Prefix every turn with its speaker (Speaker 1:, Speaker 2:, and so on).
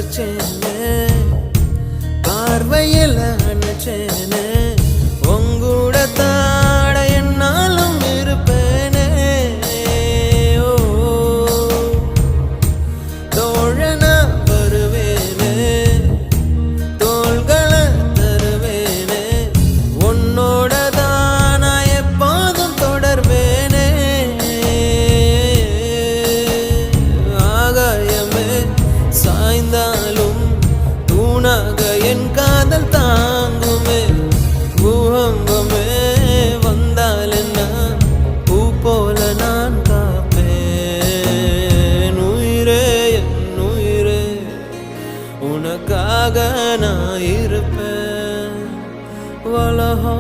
Speaker 1: ரசிச்சேனே பார்வையில் நினைச்சேனே உங்கூட தாட என்னாலும் இருப்பேனே ஓ தோழனா வருவேனே தோள்களை தருவேனே உன்னோட தான் நான் எப்போதும் தொடர்வேனே ஆகாயமே சாய்ந்தாலும் தூணாக என் காதல் தாங்குமே பூகம்பமே வந்தால் என்ன பூ போல நான் காப்பேன் உயிரே என் உயிரே உனக்காக நான் இருப்பேன் வலஹோ